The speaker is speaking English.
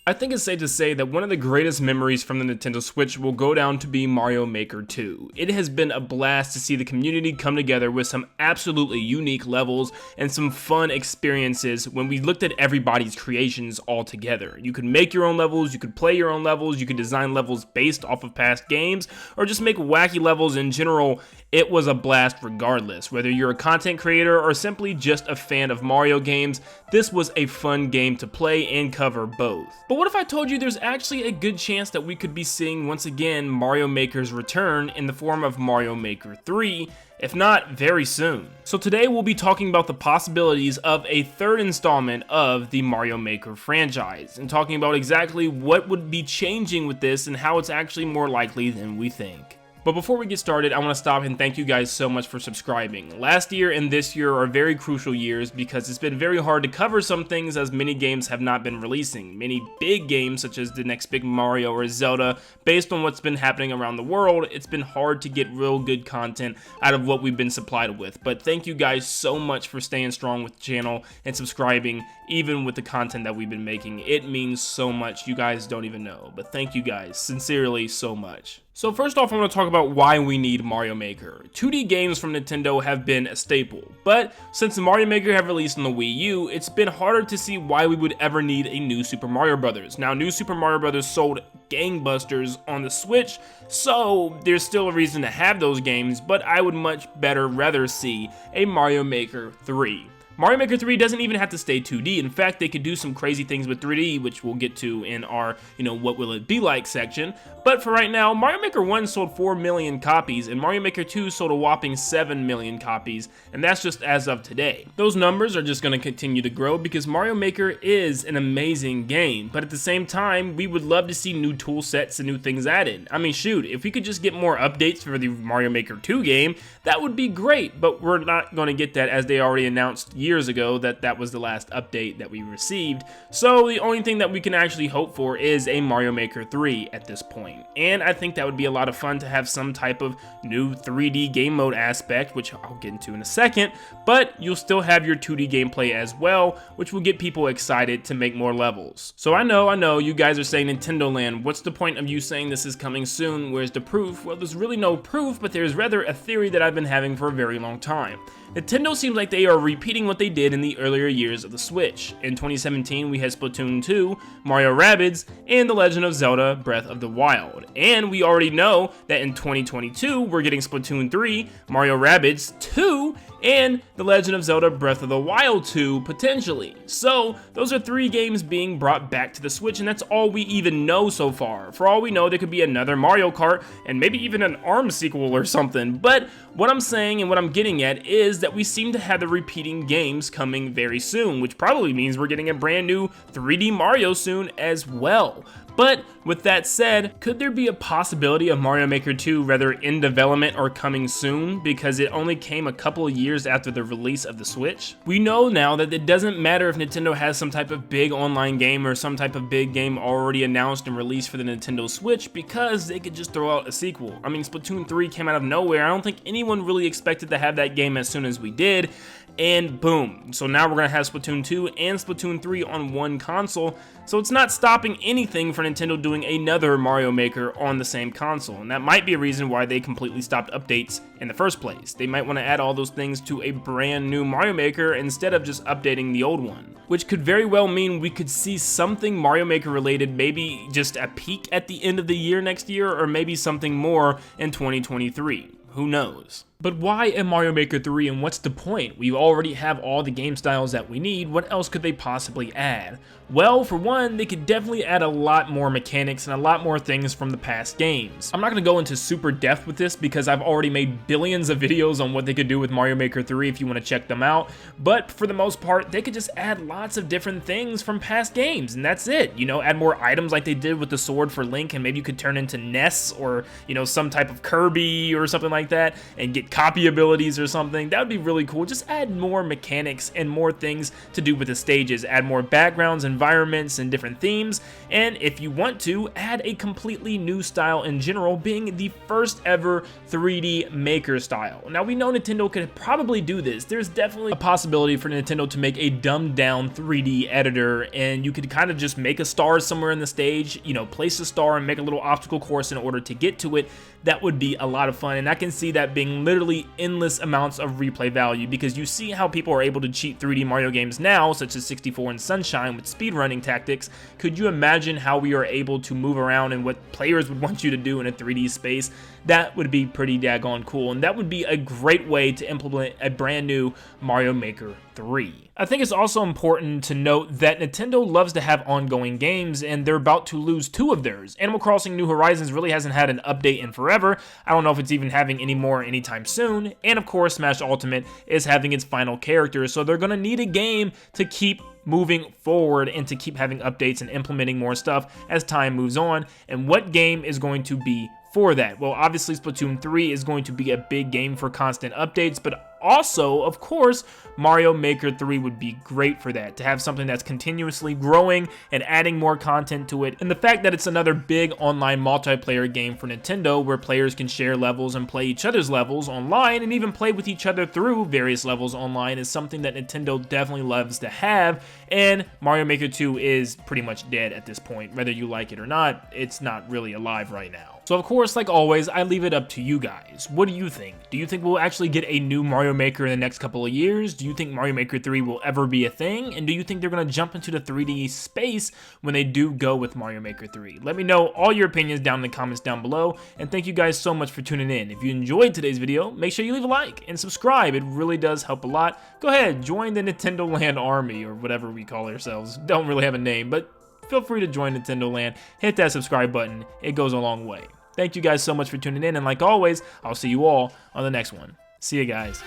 I think it's safe to say that one of the greatest memories from the Nintendo Switch will go down to be Mario Maker 2. It has been a blast to see the community come together with some absolutely unique levels and some fun experiences when we looked at everybody's creations all together. You could make your own levels, you could play your own levels, you could design levels based off of past games, or just make wacky levels in general. It was a blast regardless. Whether you're a content creator or simply just a fan of Mario games, this was a fun game to play and cover both. But what if I told you there's actually a good chance that we could be seeing once again Mario Maker's return in the form of Mario Maker 3, if not very soon? So today we'll be talking about the possibilities of a third installment of the Mario Maker franchise, and talking about exactly what would be changing with this and how it's actually more likely than we think. But before we get started, I want to stop and thank you guys so much for subscribing. Last year and this year are very crucial years because it's been very hard to cover some things as many games have not been releasing. Many big games such as the next big Mario or Zelda, based on what's been happening around the world, it's been hard to get real good content out of what we've been supplied with. But thank you guys so much for staying strong with the channel and subscribing, even with the content that we've been making. It means so much, you guys don't even know. But thank you guys, sincerely, so much. So first off, I want to talk about why we need Mario Maker. 2D games from Nintendo have been a staple, but since Mario Maker have released on the Wii U, it's been harder to see why we would ever need a new Super Mario Bros. Now, new Super Mario Bros. Sold gangbusters on the Switch, so there's still a reason to have those games, but I would much rather see a Mario Maker 3. Mario Maker 3 doesn't even have to stay 2D. In fact, they could do some crazy things with 3D, which we'll get to in our, what will it be like section. But for right now, Mario Maker 1 sold 4 million copies, and Mario Maker 2 sold a whopping 7 million copies, and that's just as of today. Those numbers are just going to continue to grow because Mario Maker is an amazing game, but at the same time, we would love to see new tool sets and new things added. I mean, shoot, if we could just get more updates for the Mario Maker 2 game, that would be great, but we're not going to get that as they already announced years ago that was the last update that we received. So the only thing that we can actually hope for is a Mario Maker 3 at this point. And I think that would be a lot of fun to have some type of new 3D game mode aspect, which I'll get into in a second, but you'll still have your 2D gameplay as well, which will get people excited to make more levels. So I know, you guys are saying, Nintendo Land, what's the point of you saying this is coming soon? Where's the proof? Well, there's really no proof, but there's rather a theory that I've been having for a very long time. Nintendo seems like they are repeating what they did in the earlier years of the Switch. In 2017, we had Splatoon 2, Mario Rabbids, and The Legend of Zelda Breath of the Wild. And we already know that in 2022, we're getting Splatoon 3, Mario Rabbids 2, and The Legend of Zelda Breath of the Wild 2, potentially. So, those are 3 games being brought back to the Switch, and that's all we even know so far. For all we know, there could be another Mario Kart, and maybe even an ARMS sequel or something. But what I'm saying and what I'm getting at is that we seem to have the repeating games coming very soon, which probably means we're getting a brand new 3D Mario soon as well. But with that said, could there be a possibility of Mario Maker 2 rather in development or coming soon because it only came a couple of years after the release of the Switch? We know now that it doesn't matter if Nintendo has some type of big online game or some type of big game already announced and released for the Nintendo Switch because they could just throw out a sequel. I mean, Splatoon 3 came out of nowhere. I don't think anyone really expected to have that game as soon as we did, and boom. So now we're going to have Splatoon 2 and Splatoon 3 on one console, so it's not stopping anything for Nintendo doing another Mario Maker on the same console, and that might be a reason why they completely stopped updates in the first place. They might want to add all those things to a brand new Mario Maker instead of just updating the old one, which could very well mean we could see something Mario Maker related, maybe just a peek at the end of the year next year, or maybe something more in 2023. Who knows? But why a Mario Maker 3 and what's the point? We already have all the game styles that we need. What else could they possibly add? Well, for one, they could definitely add a lot more mechanics and a lot more things from the past games. I'm not going to go into super depth with this because I've already made billions of videos on what they could do with Mario Maker 3 if you want to check them out. But for the most part, they could just add lots of different things from past games, and that's it. Add more items like they did with the sword for Link, and maybe you could turn into Ness or, some type of Kirby or something like that and get get copy abilities or something. That would be really cool. Just add more mechanics and more things to do with the stages. Add more backgrounds, environments, and different themes. And if you want to, add a completely new style in general, being the first ever 3D maker style. Now, we know Nintendo could probably do this. There's definitely a possibility for Nintendo to make a dumbed down 3D editor, and you could kind of just make a star somewhere in the stage, you know, place a star and make a little obstacle course in order to get to it. That would be a lot of fun, and I can see that being literally endless amounts of replay value, because you see how people are able to cheat 3D Mario games now, such as 64 and Sunshine with speedrunning tactics. Could you imagine how we are able to move around and what players would want you to do in a 3D space? That would be pretty daggone cool, and that would be a great way to implement a brand new Mario Maker 3. I think it's also important to note that Nintendo loves to have ongoing games, and they're about to lose 2 of theirs. Animal Crossing New Horizons really hasn't had an update in forever. I don't know if it's even having any more anytime soon. And of course, Smash Ultimate is having its final character, so they're gonna need a game to keep moving forward and to keep having updates and implementing more stuff as time moves on. And what game is going to be for that? Well, obviously Splatoon 3 is going to be a big game for constant updates, but also, of course, Mario Maker 3 would be great for that, to have something that's continuously growing and adding more content to it. And the fact that it's another big online multiplayer game for Nintendo, where players can share levels and play each other's levels online and even play with each other through various levels online, is something that Nintendo definitely loves to have. And Mario Maker 2 is pretty much dead at this point. Whether you like it or not, it's not really alive right now. So of course, like always, I leave it up to you guys. What do you think? Do you think we'll actually get a new Mario Maker in the next couple of years? Do you think Mario Maker 3 will ever be a thing? And do you think they're going to jump into the 3D space when they do go with Mario Maker 3? Let me know all your opinions down in the comments down below, and thank you guys so much for tuning in. If you enjoyed today's video, make sure you leave a like and subscribe. It really does help a lot. Go ahead, join the Nintendo Land Army, or whatever we call ourselves. Don't really have a name, but feel free to join Nintendo Land. Hit that subscribe button. It goes a long way. Thank you guys so much for tuning in, and like always, I'll see you all on the next one. See you guys.